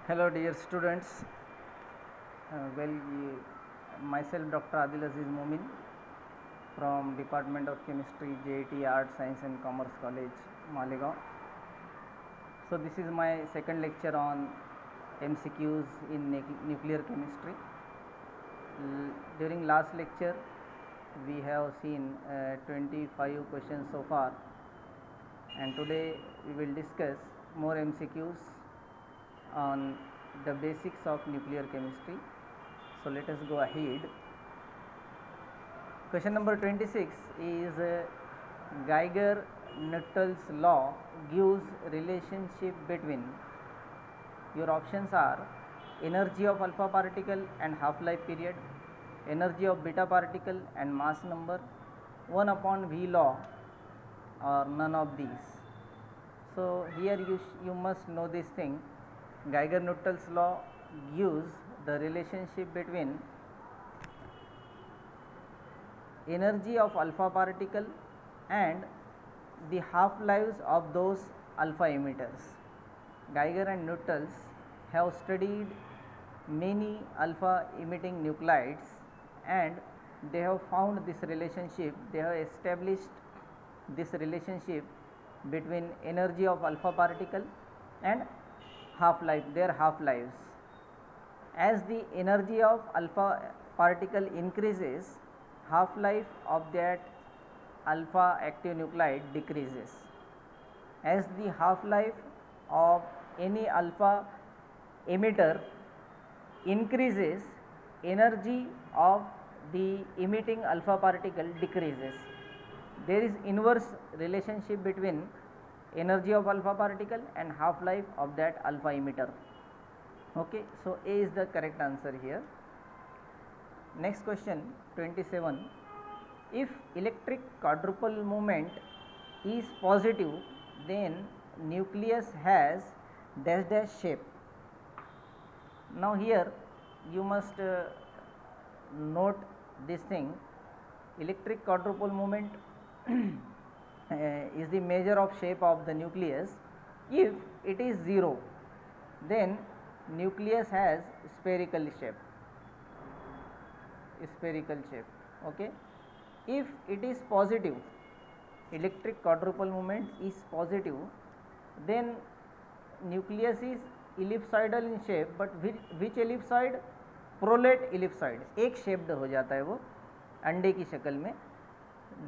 Hello dear students, myself Dr. Adil Aziz Momin from Department of Chemistry, JIT Arts, Science and Commerce College, Malegaon. So this is my second lecture on MCQs in nuclear chemistry. During last lecture we have seen 25 questions so far, and today we will discuss more MCQs on the basics of nuclear chemistry. So let us go ahead. Question number 26 is Geiger-Nuttel's law gives relationship between, your options are energy of alpha particle and half life period, energy of beta particle and mass number, 1 upon V law, or none of these. So here you must know this thing. Geiger-Nuttel's law gives the relationship between energy of alpha particle and the half lives of those alpha emitters. Geiger and Nuttels have studied many alpha emitting nuclides and they have found this relationship, they have established this relationship between energy of alpha particle and their half lives. As the energy of alpha particle increases, half life of that alpha active nuclide decreases. As the half life of any alpha emitter increases, energy of the emitting alpha particle decreases. There is inverse relationship between energy of alpha particle and half life of that alpha emitter. Okay, so A is the correct answer here. Next question 27. If electric quadrupole moment is positive, then nucleus has dash dash shape. Now here you must note this thing. Electric quadrupole moment is the measure of shape of the nucleus. If it is 0, then nucleus has spherical shape. Okay. If it is positive, electric quadrupole moment is positive, then nucleus is ellipsoidal in shape, but which ellipsoid? Prolate ellipsoid. एक shaped हो जाता है वो अंडे की शक्ल में.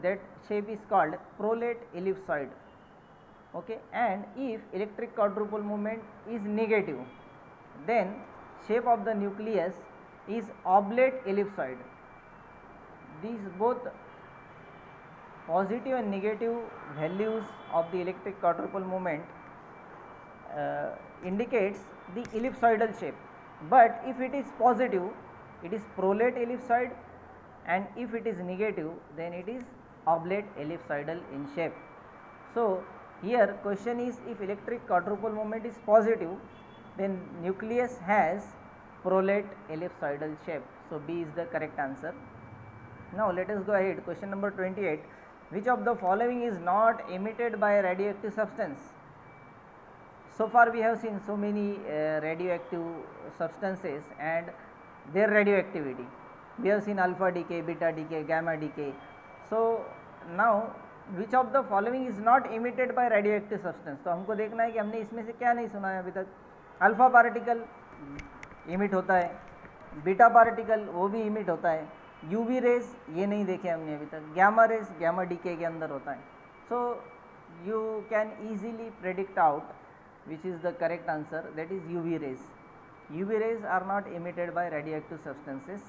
That shape is called prolate ellipsoid. Okay, and if electric quadrupole moment is negative, then shape of the nucleus is oblate ellipsoid. These both positive and negative values of the electric quadrupole moment indicates the ellipsoidal shape, but if it is positive, it is prolate ellipsoid, and if it is negative, then it is oblate ellipsoidal in shape. So here question is, if electric quadrupole moment is positive, then nucleus has prolate ellipsoidal shape. So B is the correct answer. Now let us go ahead. Question number 28. Which of the following is not emitted by a radioactive substance? So far we have seen so many radioactive substances and their radioactivity. We have seen alpha decay, beta decay, gamma decay. So now which of the following is not emitted by radioactive substance? तो हमको देखना है कि हमने इसमें से क्या नहीं सुना है अभी तक. अल्फा पार्टिकल इमिट होता है, बीटा पार्टिकल वो भी इमिट होता है, यूवी रेज ये नहीं देखे हमने अभी तक, गैमा रेज गैमा डीके के अंदर होता है. So you can easily predict out which is the correct answer, that is UV rays. UV rays are not emitted by radioactive substances.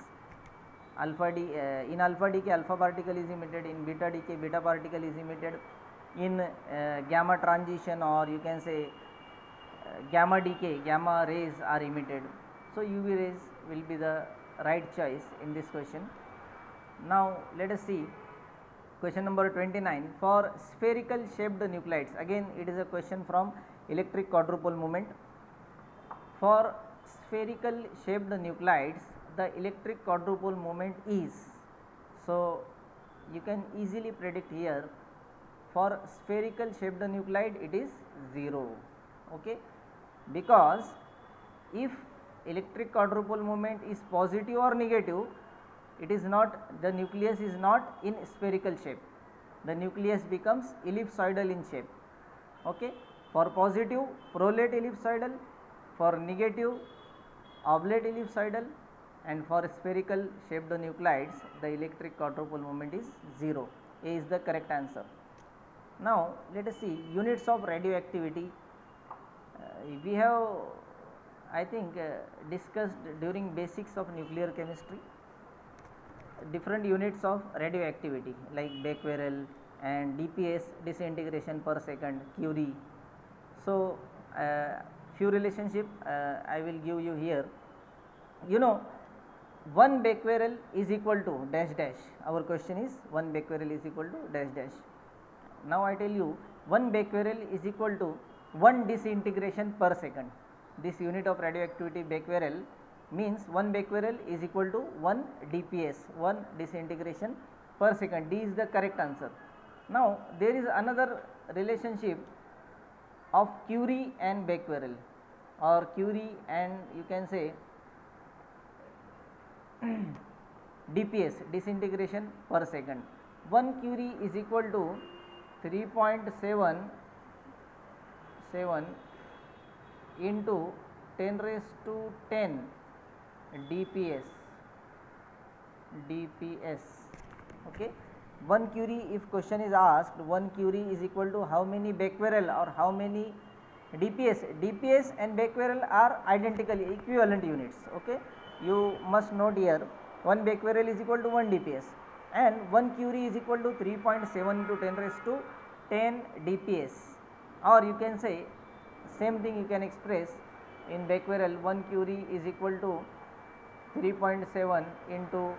In alpha decay alpha particle is emitted, in beta decay beta particle is emitted, in gamma transition, or you can say gamma decay gamma rays are emitted. So UV rays will be the right choice in this question. Now let us see question number 29. For spherical shaped nuclides, again it is a question from electric quadrupole moment. For spherical shaped nuclides, the electric quadrupole moment is, so you can easily predict here, for spherical shaped nuclide it is 0. Okay, because if electric quadrupole moment is positive or negative, it is not, the nucleus is not in spherical shape, the nucleus becomes ellipsoidal in shape. Okay, for positive prolate ellipsoidal, for negative oblate ellipsoidal, and for spherical shaped nuclides the electric quadrupole moment is 0. A is the correct answer. Now let us see units of radioactivity. We have, I think, discussed during basics of nuclear chemistry different units of radioactivity like becquerel and dps, disintegration per second, curie. So few relationship I will give you here. You know, 1 becquerel is equal to dash dash. Our question is 1 becquerel is equal to dash dash. Now I tell you 1 becquerel is equal to 1 disintegration per second. This unit of radioactivity becquerel means 1 becquerel is equal to 1 dps, 1 disintegration per second. D is the correct answer. Now there is another relationship of curie and becquerel, or curie and you can say dps, disintegration per second. 1 curie is equal to 3.77 into 10 raised to 10 dps. Okay, 1 curie, if question is asked 1 curie is equal to how many becquerel or how many dps. Dps and becquerel are identically equivalent units. Okay, you must note here 1 becquerel is equal to 1 dps and 1 curie is equal to 3.7 into 10 raised to 10 dps, or you can say same thing you can express in becquerel. 1 curie is equal to 3.7 into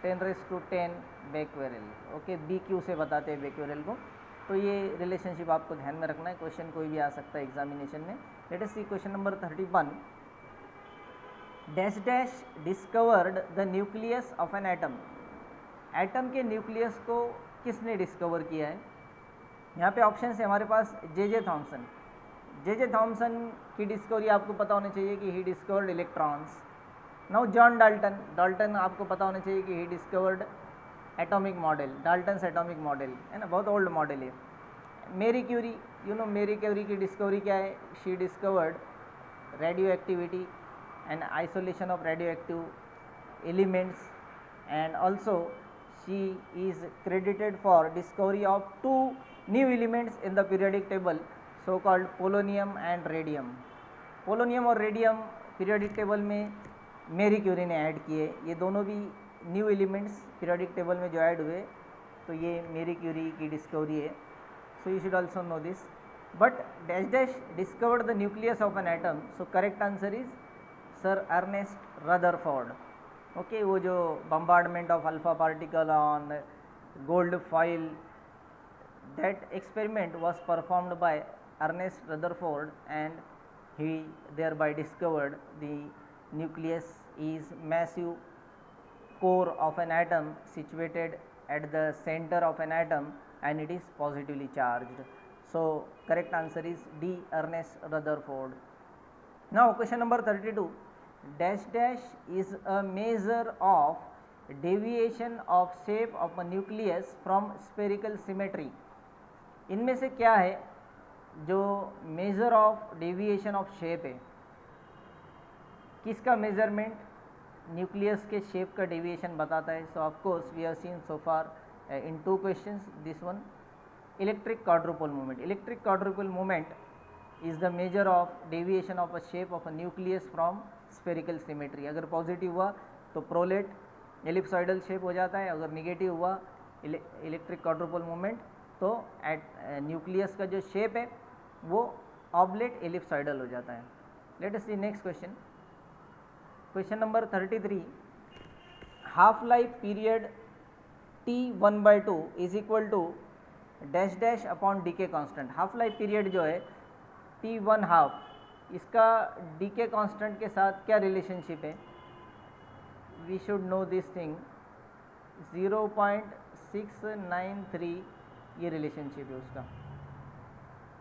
10 raised to 10 becquerel. Okay, BQ से बताते हैं becquerel को. तो ये relationship आपको ध्यान में रखना है, क्वेश्चन कोई भी आ सकता है एग्जामिनेशन में. Let us see question number 31. Dash dash discovered the nucleus of an atom. Atom के न्यूक्लियस को किसने डिस्कवर किया है? यहाँ पे ऑप्शन है हमारे पास जे थॉमसन. जे थॉमसन की डिस्कवरी आपको पता होना चाहिए कि he discovered electrons. Now John Dalton आपको पता होना चाहिए कि he discovered atomic model, Dalton's atomic model है ना, बहुत ओल्ड मॉडल है. Marie Curie, you know Marie Curie की डिस्कवरी क्या है? She discovered radioactivity and isolation of radioactive elements, and also she is credited for discovery of 2 new elements in the periodic table, so called polonium and radium. Polonium और radium periodic table में मेरी Curie ने add किए. ये दोनों भी new elements periodic table में जो ऐड हुए, तो ये मेरी क्यूरी की डिस्कवरी है. So you should also know this. But dash dash discovered the nucleus of an atom. So correct answer is sir Ernest Rutherford. Okay, वो जो bombardment of alpha particle on gold foil, that experiment was performed by Ernest Rutherford, and he thereby discovered the nucleus is massive core of an atom situated at the center of an atom and it is positively charged. So correct answer is D, Ernest Rutherford. Now question number 32. Dash dash is a measure of deviation of shape of a nucleus from spherical symmetry. इनमें से क्या है जो measure of deviation of shape है? किसका measurement nucleus के shape का deviation बताता है? So of course we have seen so far in 2 questions this one. Electric quadrupole movement. Electric quadrupole movement is the measure of deviation of a shape of a nucleus from spherical symmetry. अगर positive हुआ तो prolate एलिप्सॉइडल shape हो जाता है, अगर negative हुआ electric quadrupole movement तो eight nucleus का जो शेप है वो ऑब्लेट एलिप्सॉइडल हो जाता है. Let us see next question. Question number 33. Half life period T1/2 is equal to dash dash upon decay constant. Half life period जो है T1 हाफ, इसका डीके कांस्टेंट के साथ क्या रिलेशनशिप है? We should know this thing. 0.693 ये relationship है उसका.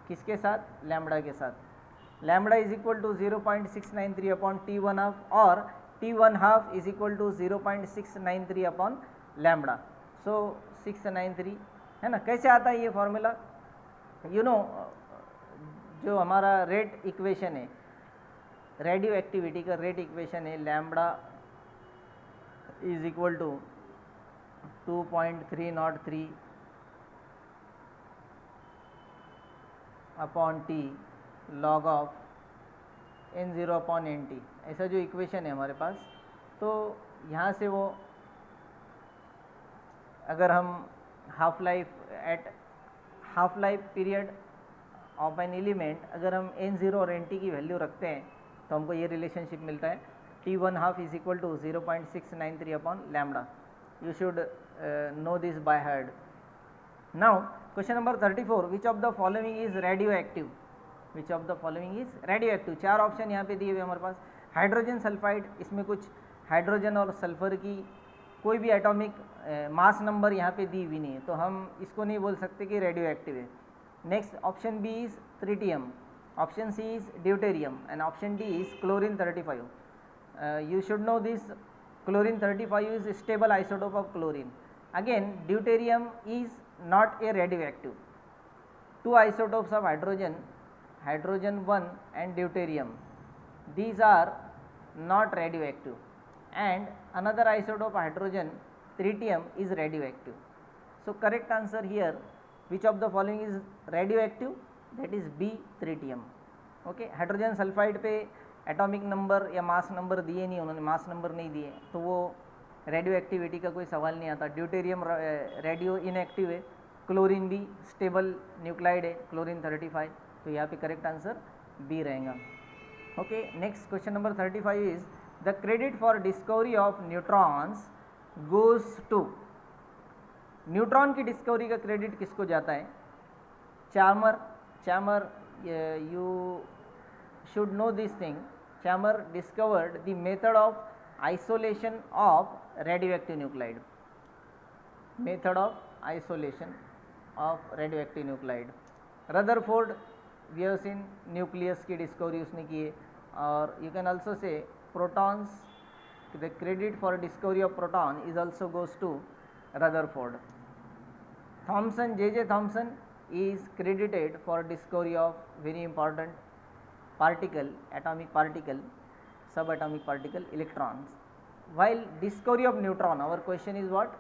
किसके साथ? लैम्बडा के साथ. Lambda is equal to 0.693 upon T1/2 और T1/2 is equal to 0.693 upon lambda. So 693 है ना. कैसे आता है ये फॉर्मूला? यू नो जो हमारा रेट इक्वेशन है, रेडियो एक्टिविटी का रेट इक्वेशन है, lambda is equal to 2.303 upon T log of n0 upon nt. ऐसा जो इक्वेशन है हमारे पास, तो यहाँ से वो अगर हम half life period of an element अगर हम n0 और nt की वैल्यू रखते हैं तो हमको ये रिलेशनशिप मिलता है T1/2 is equal to 0.693 upon lambda. You should know this by heart. Now question number 34, which of the following is radioactive? Which of the following is radioactive? चार ऑप्शन यहाँ पे दिए हुए हमारे पास. हाइड्रोजन सल्फाइड, इसमें कुछ हाइड्रोजन और sulphur की कोई भी एटॉमिक मास नंबर यहाँ पे दी हुई नहीं है, तो हम इसको नहीं बोल सकते कि रेडियो एक्टिव है. Next option B is tritium, option C is deuterium and option D is chlorine 35. You should know this, chlorine 35 is a stable isotope of chlorine. Again, deuterium is not a radioactive. Two isotopes of hydrogen, hydrogen 1 and deuterium, these are not radioactive. And another isotope of hydrogen, tritium, is radioactive. So correct answer here, which of the following is radioactive? That is B, tritium. Okay, hydrogen sulfide पे atomic number या mass number दिए नहीं, उन्होंने mass number नहीं दिए, तो वो radio activity का कोई सवाल नहीं आता. ड्यूटेरियम रेडियो इनएक्टिव है, क्लोरीन भी स्टेबल न्यूक्लाइड है, क्लोरीन 35, तो यहाँ पे करेक्ट आंसर बी रहेगा. Okay, next question number 35 is the credit for discovery of neutrons goes to. Neutron की डिस्कवरी का क्रेडिट किसको जाता है? चार्मर, you should know this thing. Chalmer discovered the method of isolation of radioactive nuclide. Method of isolation of radioactive nuclide. Rutherford, we have seen nucleus की discovery उसने की है. और you can also say protons, the credit for discovery of proton is also goes to Rutherford. Thomson, J.J. Thomson is credited for discovery of very important particle, atomic particle, subatomic particle, electrons. While discovery of neutron, our question is what?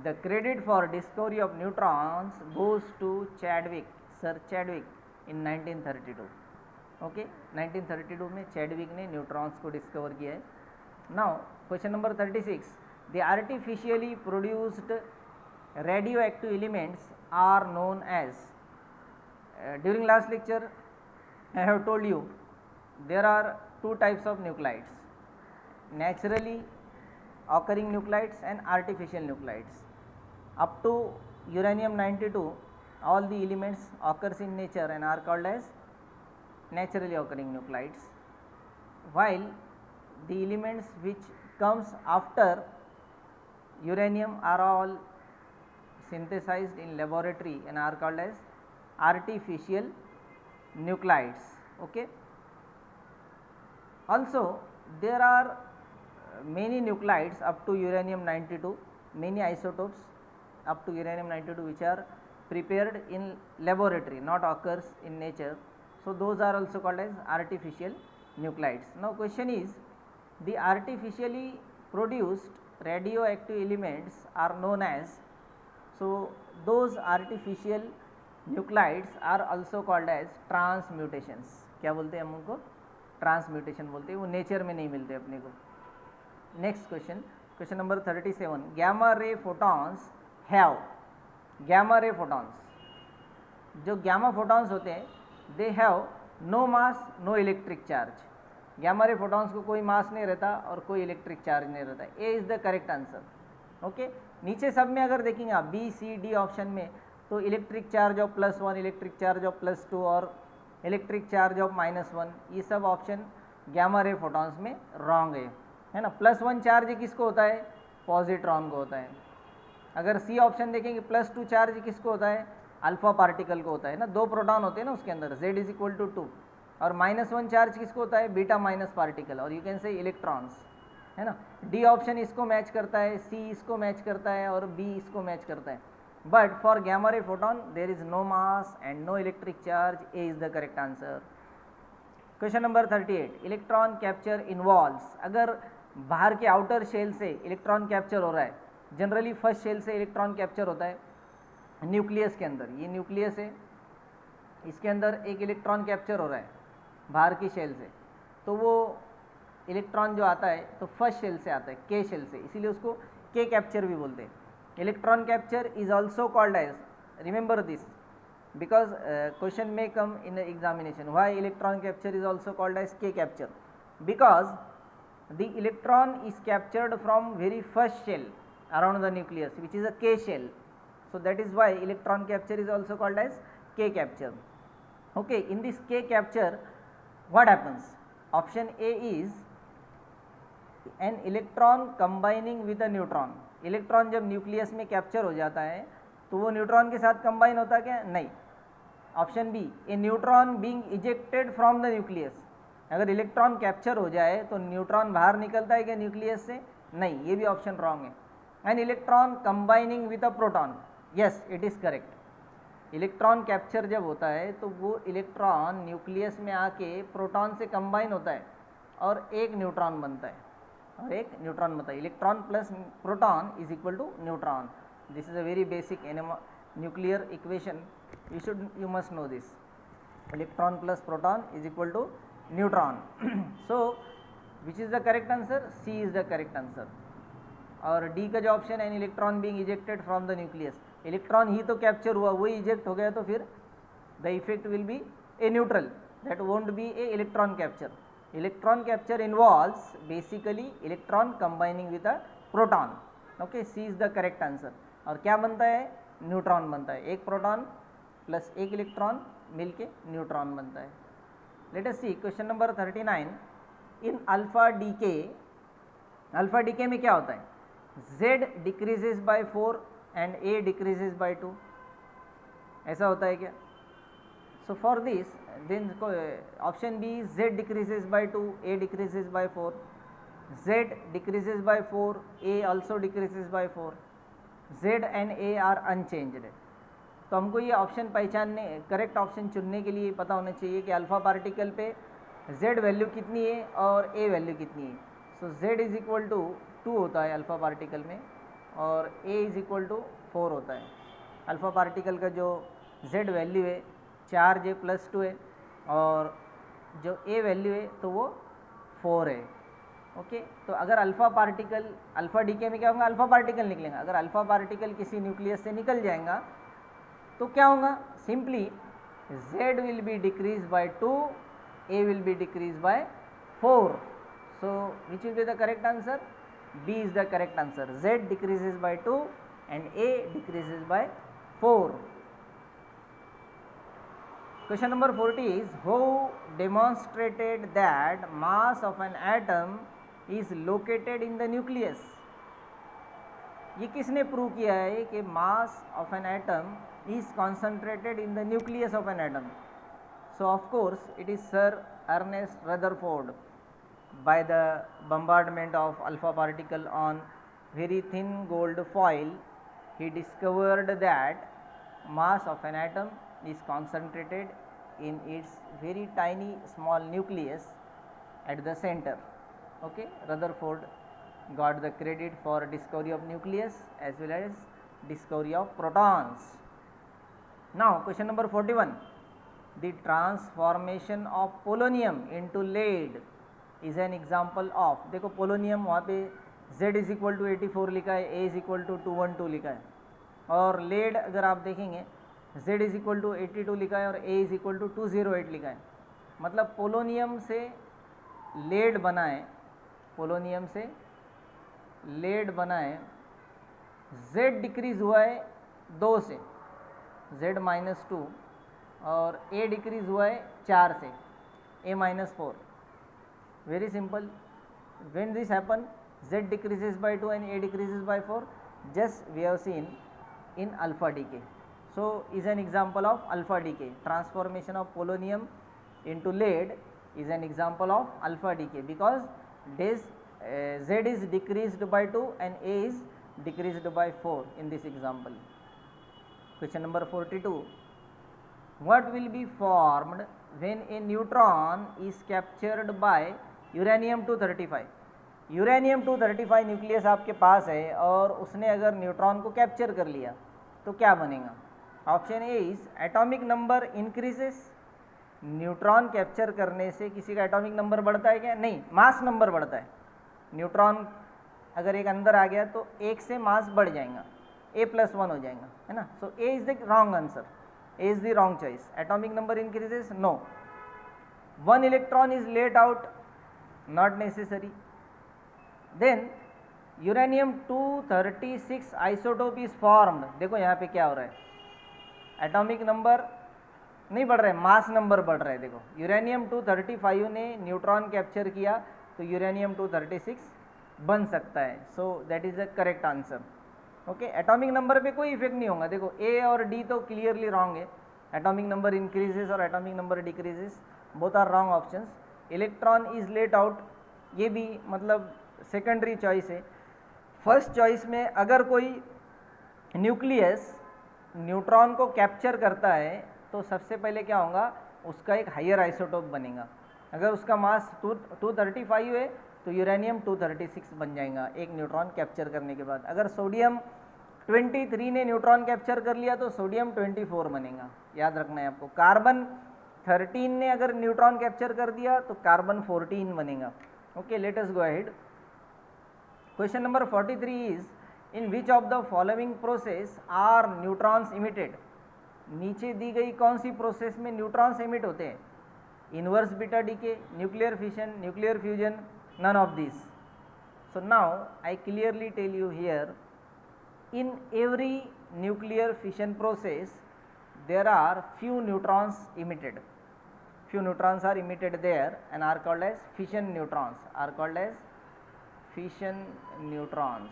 The credit for discovery of neutrons goes to Chadwick, Sir Chadwick in 1932. Okay, 1932 में Chadwick ने neutrons को discover किया है. Now question number 36, the artificially produced radioactive elements are known as. During last lecture I have told you there are two types of nuclides, naturally occurring nuclides and artificial nuclides. Up to uranium 92, all the elements occurs in nature and are called as naturally occurring nuclides, while the elements which comes after uranium are all synthesized in laboratory and are called as artificial nuclides. Okay, also there are many nuclides up to uranium 92, many isotopes up to uranium 92 which are prepared in laboratory, not occurs in nature, so those are also called as artificial nuclides. Now question is, the artificially produced radioactive elements are known as, so those artificial nuclides are also called as transmutations. क्या बोलते हैं हम उनको? Transmutation बोलते हैं, वो nature में नहीं मिलते अपने को. Next question, question number 37, gamma ray photons have. Gamma ray photons, जो गैमा फोटॉन्स होते हैं, they have no mass no electric charge. Gamma ray photons को कोई मास नहीं रहता और कोई इलेक्ट्रिक चार्ज नहीं रहता. A is the correct answer. Okay, नीचे सब में अगर देखेंगे आप बी सी डी ऑप्शन में, तो electric charge of +1, electric charge of +2 और इलेक्ट्रिक चार्ज ऑफ -1, ये सब ऑप्शन गैमा रे फोटॉन्स में रॉन्ग है ना. +1 चार्ज किसको होता है? पॉजिट्रॉन को होता है. अगर सी ऑप्शन देखेंगे, +2 चार्ज किसको होता है? अल्फा पार्टिकल को होता है ना. 2 प्रोटॉन होते हैं ना उसके अंदर, Z = 2. और -1 चार्ज किसको होता है, बीटा माइनस पार्टिकल, और यू कैन से इलेक्ट्रॉन्स, है ना। डी ऑप्शन इसको मैच करता है, सी इसको मैच करता है और बी इसको मैच करता है। But for gamma ray photon there is no mass and no electric charge, A is the correct answer. Question number 38, electron capture involves, अगर बाहर के आउटर शेल से इलेक्ट्रॉन कैप्चर हो रहा है, जनरली फर्स्ट शेल से इलेक्ट्रॉन कैप्चर होता है न्यूक्लियस के अंदर, ये न्यूक्लियस है, इसके अंदर एक इलेक्ट्रॉन कैप्चर हो रहा है बाहर की शेल से, तो वो इलेक्ट्रॉन जो आता है तो फर्स्ट शेल से आता है, के शेल से, इसीलिए उसको के कैप्चर भी बोलते हैं। Electron capture is also called as, remember this because question may come in the examination, why electron capture is also called as K capture, because the electron is captured from very first shell around the nucleus which is a K shell, so that is why electron capture is also called as K capture. Okay, in this K capture what happens, option A is an electron combining with a neutron, electron जब nucleus में capture हो जाता है तो वो neutron के साथ combine होता है क्या, नहीं। Option B, a neutron being ejected from the nucleus, अगर इलेक्ट्रॉन कैप्चर हो जाए तो न्यूट्रॉन बाहर निकलता है क्या न्यूक्लियस से, नहीं, ये भी ऑप्शन रॉन्ग है। An electron combining with a proton, yes it is correct. Electron capture जब होता है तो वो इलेक्ट्रॉन न्यूक्लियस में आके प्रोटॉन से कंबाइन होता है और एक न्यूट्रॉन बनता है, और एक न्यूट्रॉन बनता है। Electron plus proton is equal to neutron, this is a very basic nuclear equation, you must know this, electron plus proton is equal to neutron so which is the correct answer, C is the correct answer। और D का जो option है, electron being ejected from the nucleus, electron ही तो capture हुआ, वही eject हो गया तो फिर the effect will be a neutral, that won't be a electron capture. Electron capture involves basically electron combining with a proton, okay, C is the correct answer. और क्या बनता है, न्यूट्रॉन बनता है, एक प्रोटॉन प्लस एक इलेक्ट्रॉन मिलके neutron बनता है। Let us see question number 39, इन अल्फा डीके, अल्फा डीके में क्या होता है, Z decreases by 4 and A decreases by 2, ऐसा होता है क्या। So for this then option B, Z decreases by 2, A decreases by 4, Z decreases by 4, A also decreases by 4, Z and A are unchanged। तो हमको ये option पहचानने, correct option चुनने के लिए पता होना चाहिए कि अल्फ़ा पार्टिकल पे Z वैल्यू कितनी है और A वैल्यू कितनी है। सो Z इज इक्वल टू 2 होता है अल्फ़ा पार्टिकल में और A इज इक्वल टू 4 होता है। अल्फ़ा पार्टिकल का जो Z वैल्यू है चार्ज है +2 है और जो A वैल्यू है तो वो 4 है। ओके तो अगर अल्फ़ा पार्टिकल, अल्फ़ा डीके में क्या होगा, अल्फ़ा पार्टिकल निकलेगा। अगर अल्फ़ा पार्टिकल किसी न्यूक्लियस से निकल जाएगा तो क्या होगा, simply Z will be decrease by 2, A will be decrease by 4। So which will be the correct answer, B is the correct answer. Z decreases by 2 and A decreases by 4। Question number 40 is, who demonstrated that mass of an atom is located in the nucleus? ये किसने prove किया है कि mass of an atom is concentrated in the nucleus of an atom? So of course it is sir Ernest Rutherford. By the bombardment of alpha particle on very thin gold foil, he discovered that mass of an atom is concentrated in its very tiny small nucleus at the center. Okay, Rutherford got the credit for discovery of nucleus as well as discovery of protons. Now question number 41, the transformation of polonium into lead is an example of, देखो polonium वहाँ पे Z is equal to 84 लिखा है, A is equal to 212 लिखा है, और lead अगर आप देखेंगे Z इज इक्वल टू 82 लिखा है और A इज इक्वल टू 208 लिखा है। मतलब पोलोनियम से लेड बना है, पोलोनियम से लेड बना है, Z डिक्रीज हुआ है 2 से, Z -2, और A डिक्रीज हुआ है 4 से, A -4। Very simple, when this happen, Z decreases by 2 and A decreases by 4, just we have seen in alpha decay. So is an example of alpha decay, transformation of polonium into lead is an example of alpha decay, because this Z is decreased by 2 and A is decreased by 4 in this example. Question number 42. What will be formed when a neutron is captured by uranium 235? Uranium 235 nucleus आपके पास है और उसने अगर neutron को capture कर लिया तो क्या बनेगा? Option A is atomic number increases. Neutron capture करने से किसी का एटॉमिक नंबर बढ़ता है क्या? नहीं, मास नंबर बढ़ता है। न्यूट्रॉन अगर एक अंदर आ गया तो एक से मास बढ़ जाएगा, A+1 हो जाएगा, है ना। So A is the wrong answer, A is the wrong choice. Atomic number increases, no. 1 electron is let out, not necessary. Then uranium 236 isotope is formed. देखो यहाँ पे क्या हो रहा है, एटॉमिक नंबर नहीं बढ़ रहा है, मास नंबर बढ़ रहा है। देखो यूरेनियम 235 ने न्यूट्रॉन कैप्चर किया तो यूरेनियम 236 बन सकता है। So that is the correct answer. Okay, atomic number पे कोई इफेक्ट नहीं होगा। देखो ए और डी तो क्लियरली रॉन्ग है। एटॉमिक नंबर इंक्रीजेस और atomic number decreases, both are wrong options. Electron is let out, ये भी मतलब सेकेंडरी चॉइस है। फर्स्ट चॉइस में अगर कोई न्यूक्लियस न्यूट्रॉन को कैप्चर करता है तो सबसे पहले क्या होगा, उसका एक हायर आइसोटोप बनेगा। अगर उसका मास 235 है तो यूरेनियम 236 बन जाएगा एक न्यूट्रॉन कैप्चर करने के बाद। अगर सोडियम 23 ने न्यूट्रॉन कैप्चर कर लिया तो सोडियम 24 बनेगा, याद रखना है आपको। कार्बन 13 ने अगर न्यूट्रॉन कैप्चर कर दिया तो कार्बन 14 बनेगा। Okay, let us go ahead. Question number 43 is in which of the following process are neutrons emitted. नीचे दी गई कौन सी प्रोसेस में न्यूट्रॉन्स इमिट होते हैं? Inverse beta decay, nuclear fission, nuclear fusion, none of these. So now I clearly tell you here, in every nuclear fission process there are few neutrons emitted. Few neutrons are emitted there and are called as fission neutrons, are called as fission neutrons.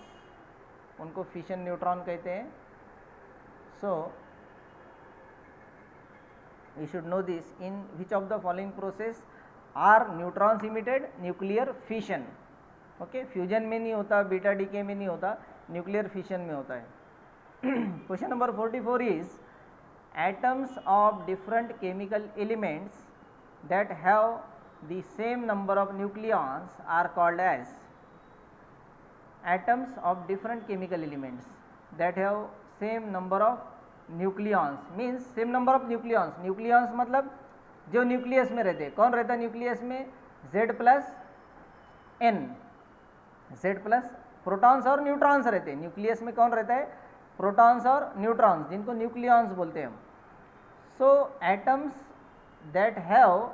उनको fission neutron कहते हैं। So you should know this, in which of the following process are neutrons emitted? Nuclear fission. Okay, fusion में नहीं होता, beta decay में नहीं होता, nuclear fission में होता है। Question number 44 is atoms of different chemical elements that have the same number of nucleons are called as. Atoms of different chemical elements that have same number of nucleons means same number of nucleons. Nucleons मतलब जो nucleus में रहते हैं। कौन रहता है nucleus में? Z+N, Z+ protons और न्यूट्रॉन्स रहते हैं। न्यूक्लियस में कौन रहता है? प्रोटॉन्स और न्यूट्रॉन्स, जिनको न्यूक्लियॉन्स बोलते हैं हम। So atoms that have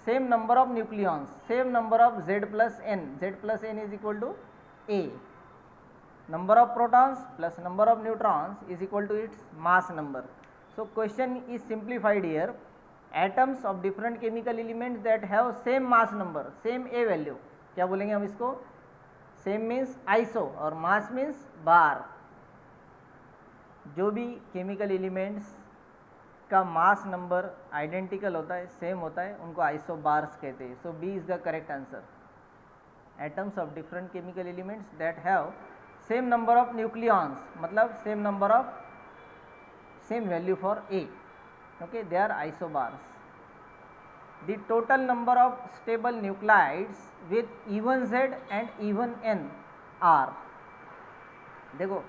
same number of nucleons, same number of Z+N, Z+N is equal to A, number of protons plus number of neutrons is equal to its mass number. So question is simplified here. Atoms of different chemical elements that have same mass number, same A value, क्या बोलेंगे हम इसको? same means iso और mass means bar. जो भी chemical elements का mass number identical होता है, same होता है, उनको isobars कहते हैं. So B is the correct answer. Atoms of different chemical elements that have same number of nucleons, मतलब same number of same value for A. Okay, they are isobars. The total number of stable nuclides with even Z and even N are. देखो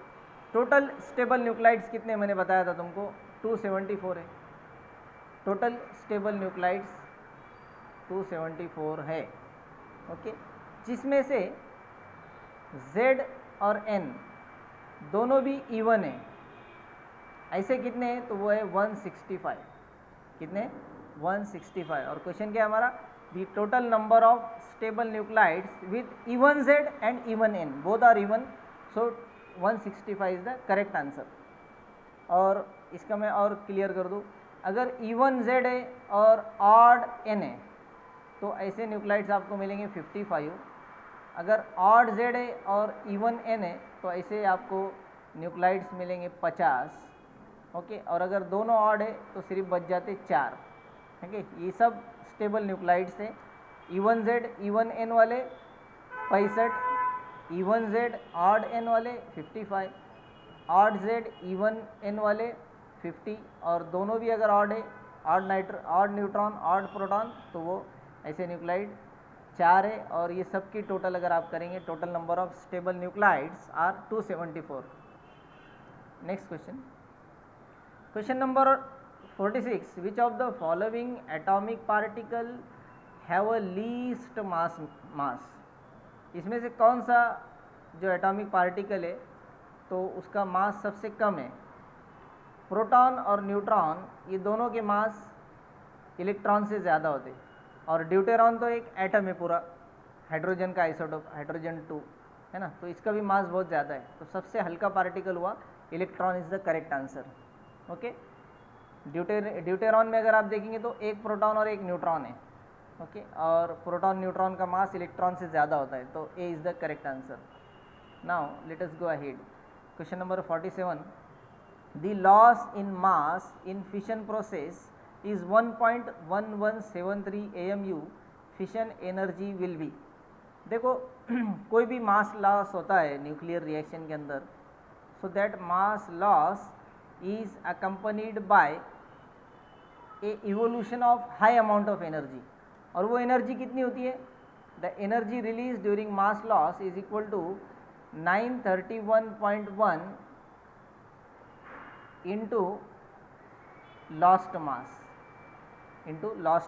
total stable nuclides कितने मैंने बताया था तुमको? 274 है। Total stable nuclides 274 है। Okay, जिसमें से Z और N दोनों भी इवन है। ऐसे कितने हैं? तो वो है 165। कितने? 165। और क्वेश्चन क्या है हमारा? The total number of stable nuclides with even Z and even N, both are even, so 165 is the correct answer. और इसका मैं और क्लियर कर दूँ, अगर इवन Z है और ऑड N है तो ऐसे न्यूक्लाइड्स आपको मिलेंगे 55। अगर ऑड Z है और इवन N है तो ऐसे आपको न्यूक्लाइड्स मिलेंगे 50। ओके, और अगर दोनों ऑड है तो सिर्फ बच जाते 4। ठीक है, ये सब स्टेबल न्यूक्लाइड्स थे। E1Z E1N वाले 65, E1Z ऑड N वाले 55, ऑड Z E1N वाले 50, और दोनों भी अगर ऑड है, ऑड न्यूट्रॉन ऑड प्रोटॉन, तो वो ऐसे न्यूक्लाइड 4 है। और ये सब की टोटल अगर आप करेंगे, total number of stable nuclides are 274। Next question, question number 46, which of the following atomic particle have a least mass. इसमें से कौन सा जो एटॉमिक पार्टिकल है तो उसका मास सबसे कम है। प्रोटॉन और न्यूट्रॉन ये दोनों के मास इलेक्ट्रॉन से ज़्यादा होते, और ड्यूटेरॉन तो एक एटम है पूरा, हाइड्रोजन का आइसोटोप, हाइड्रोजन 2 है ना, तो इसका भी मास बहुत ज़्यादा है। तो सबसे हल्का पार्टिकल हुआ electron, is the correct answer. Okay, deuteron में अगर आप देखेंगे तो एक प्रोटॉन और एक न्यूट्रॉन है। ओके, और प्रोटॉन न्यूट्रॉन का मास इलेक्ट्रॉन से ज़्यादा होता है, तो A is the correct answer. Now let us go ahead, question number 47, the loss in mass in fission process is 1.1173 AMU, fission energy will be. देखो कोई भी मास लॉस होता है न्यूक्लियर रिएक्शन के अंदर, so that mass loss is accompanied by a evolution of high amount of energy. और वो energy कितनी होती है, the energy release during mass loss is equal to 931.1 into lost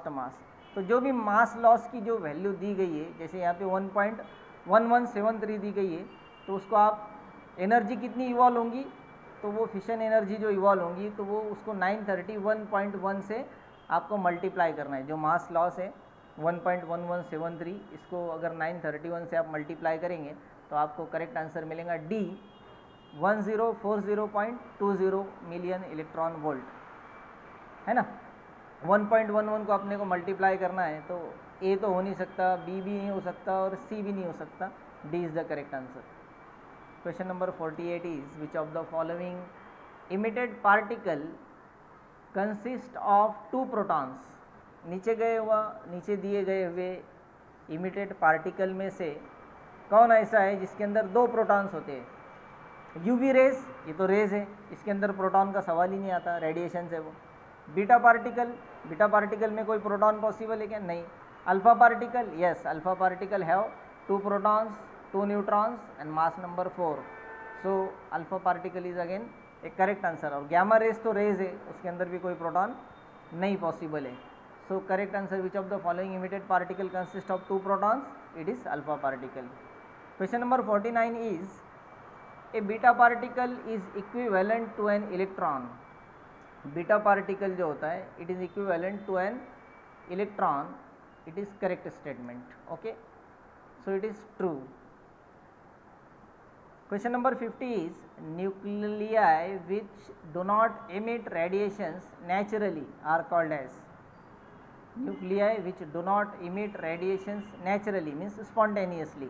mass. तो जो भी मास लॉस की जो वैल्यू दी गई है, जैसे यहाँ पे 1.1173 दी गई है, तो उसको आप एनर्जी कितनी इवॉल्व होंगी, तो वो फिशन एनर्जी जो इवॉल्व होंगी, तो वो उसको 931.1 से आपको मल्टीप्लाई करना है। जो मास लॉस है 1.1173, इसको अगर 931 से आप मल्टीप्लाई करेंगे तो आपको करेक्ट आंसर मिलेगा डी 1040.20 मिलियन इलेक्ट्रॉन वोल्ट, है ना। 1.11 को अपने को मल्टीप्लाई करना है, तो ए तो हो नहीं सकता, बी भी नहीं हो सकता, और सी भी नहीं हो सकता, D is the correct answer. Question number 48 is which of the following emitted particle consist of 2 protons. नीचे दिए गए हुए इमिटेड पार्टिकल में से कौन ऐसा है जिसके अंदर 2 प्रोटॉन्स होते हैं। यूवी रेज, ये तो रेज है, इसके अंदर प्रोटॉन का सवाल ही नहीं आता, रेडिएशन से वो। बीटा पार्टिकल में कोई प्रोटॉन पॉसिबल है क्या, नहीं। Alpha particle, yes, alpha particle have 2 protons 2 neutrons and mass number 4, so alpha particle is again एक करेक्ट आंसर। और गैमा रेज तो रेज है, उसके अंदर भी कोई प्रोटॉन नहीं पॉसिबल है, so correct answer which of the following emitted particle consist of 2 protons, it is alpha particle. Question number 49 is a beta particle is equivalent to an electron. Beta particle जो होता है it is equivalent to an electron, it is correct statement. Okay, so it is true. Question number 50 is nuclei which do not emit radiations naturally are called as। nuclei which do not emit radiations naturally means spontaneously,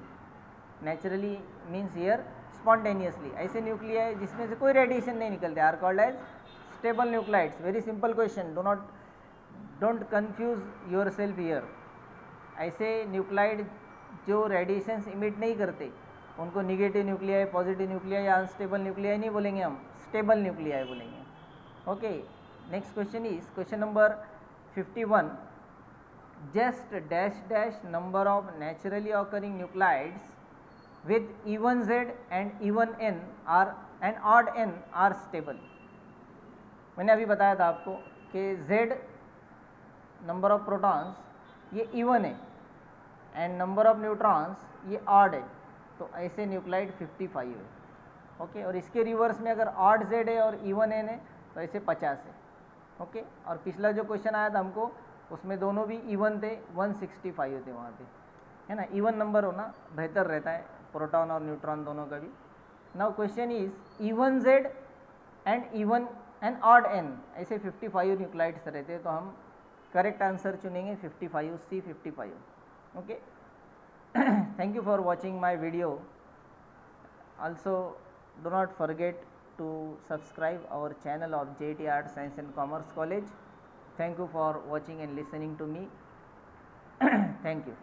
naturally means here spontaneously, ऐसे nuclei जिसमें से कोई radiation नहीं निकलते are called as stable nuclides। very simple question, don't confuse yourself here। ऐसे nuclide जो radiations emit नहीं करते उनको निगेटिव न्यूक्लियाई, पॉजिटिव न्यूक्लियाई या अनस्टेबल न्यूक्लियाई नहीं बोलेंगे, हम स्टेबल न्यूक्लियाई बोलेंगे। Okay, next question is question number 51, just dash dash number of naturally occurring nuclides with E1Z and E1N are and odd N are stable. मैंने अभी बताया था आपको कि Z नंबर ऑफ प्रोटॉन्स ये E1 है and number of neutrons ये odd है, तो ऐसे न्यूक्लाइड 55 है। ओके, और इसके रिवर्स में अगर ऑड Z है और E1N है तो ऐसे 50 है। ओके, और पिछला जो क्वेश्चन आया था हमको उसमें दोनों भी E1 थे, 165 थे वहाँ पे, है ना। E1 नंबर होना बेहतर रहता है प्रोटॉन और न्यूट्रॉन दोनों का भी। Now question is E1Z and E1 and odd N, ऐसे 55 न्यूक्लाइड्स रहते हैं, तो हम करेक्ट आंसर चुनेंगे 55, C 55। Okay, thank you for watching my video. Also do not forget to subscribe our channel of JT Arts Science and Commerce College. Thank you for watching and listening to me. Thank you.